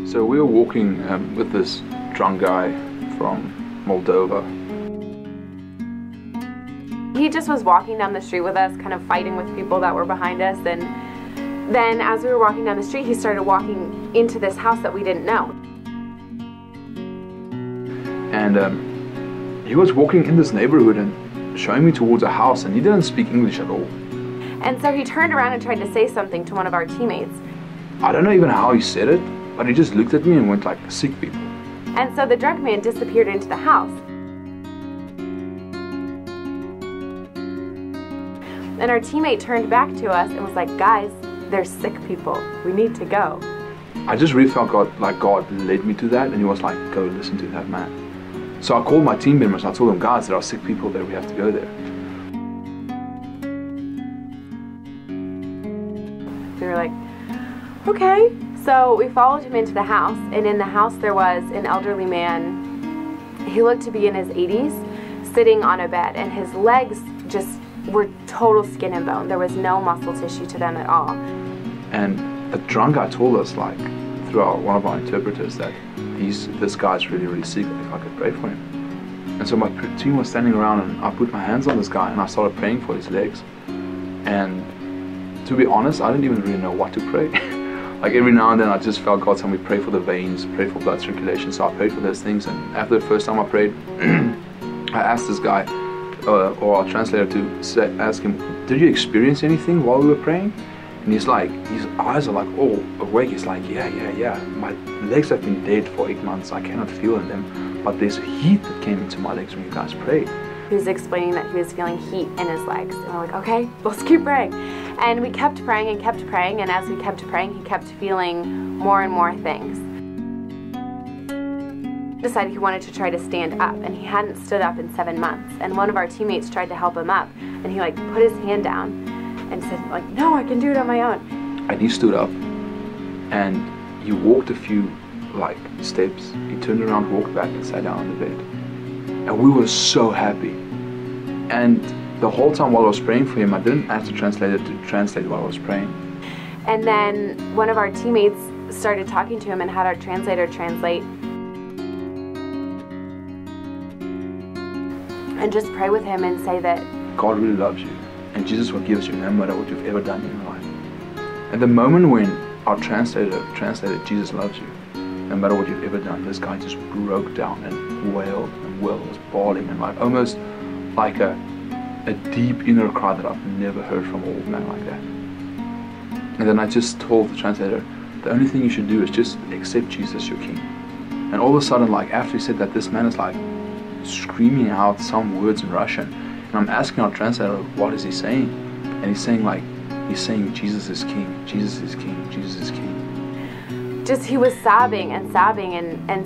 So we were walking with this drunk guy from Moldova. He just was walking down the street with us, kind of fighting with people that were behind us, and then as we were walking down the street, he started walking into this house that we didn't know. And he was walking in this neighborhood and showing me towards a house, and he didn't speak English at all. And so he turned around and tried to say something to one of our teammates. I don't know even how he said it, but he just looked at me and went like, sick people. And so the drunk man disappeared into the house. And our teammate turned back to us and was like, guys, there's sick people. We need to go. I just really felt God led me to that, and he was like, go listen to that man. So I called my team members. I told them, guys, there are sick people there. We have to go there. We were like, okay. So we followed him into the house, and in the house there was an elderly man. He looked to be in his 80s, sitting on a bed, and his legs just were total skin and bone. There was no muscle tissue to them at all. And the drunk guy told us, like, through one of our interpreters, that this guy's really, really sick, if I could pray for him. And so my team was standing around, and I put my hands on this guy, and I started praying for his legs. And to be honest, I didn't even really know what to pray. Like every now and then I just felt God telling me, pray for the veins, pray for blood circulation. So I prayed for those things, and after the first time I prayed, I asked this guy, or our translator, to ask him, did you experience anything while we were praying? And he's like, his eyes are like all awake. He's like, yeah. My legs have been dead for 8 months. I cannot feel in them, but there's heat that came into my legs when you guys prayed. He was explaining that he was feeling heat in his legs. And we're like, okay, let's keep praying. And we kept praying, and as we kept praying, he kept feeling more and more things. He decided he wanted to try to stand up, and he hadn't stood up in 7 months. And one of our teammates tried to help him up, and he like put his hand down and said like, no, I can do it on my own. And he stood up, and he walked a few like steps. He turned around, walked back, and sat down on the bed. And we were so happy. And the whole time while I was praying for him, I didn't ask the translator to translate while I was praying. And then one of our teammates started talking to him and had our translator translate. And just pray with him and say that God really loves you, and Jesus forgives you no matter what you've ever done in your life. At the moment when our translator translated Jesus loves you, no matter what you've ever done, this guy just broke down and wailed, was bawling, and like almost like a deep inner cry that I've never heard from an old man like that. And then I just told the translator, the only thing you should do is just accept Jesus as your king. And all of a sudden, like after he said that, this man is like screaming out some words in Russian, and I'm asking our translator, what is he saying? And he's saying Jesus is king, Jesus is king, Jesus is king. Just he was sobbing and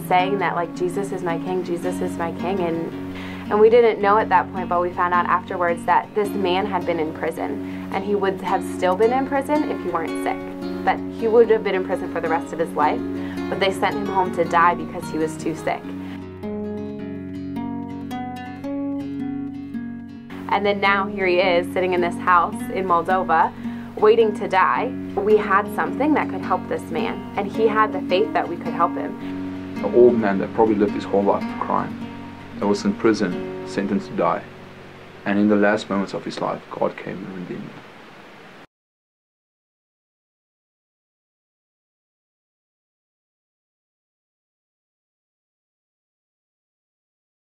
saying that like, Jesus is my king, Jesus is my king. And we didn't know at that point, but we found out afterwards that this man had been in prison, and he would have still been in prison if he weren't sick. That he would have been in prison for the rest of his life, but they sent him home to die because he was too sick. And then now here he is sitting in this house in Moldova, waiting to die. We had something that could help this man, and he had the faith that we could help him. An old man that probably lived his whole life of crime, that was in prison, sentenced to die, and in the last moments of his life, God came and redeemed him.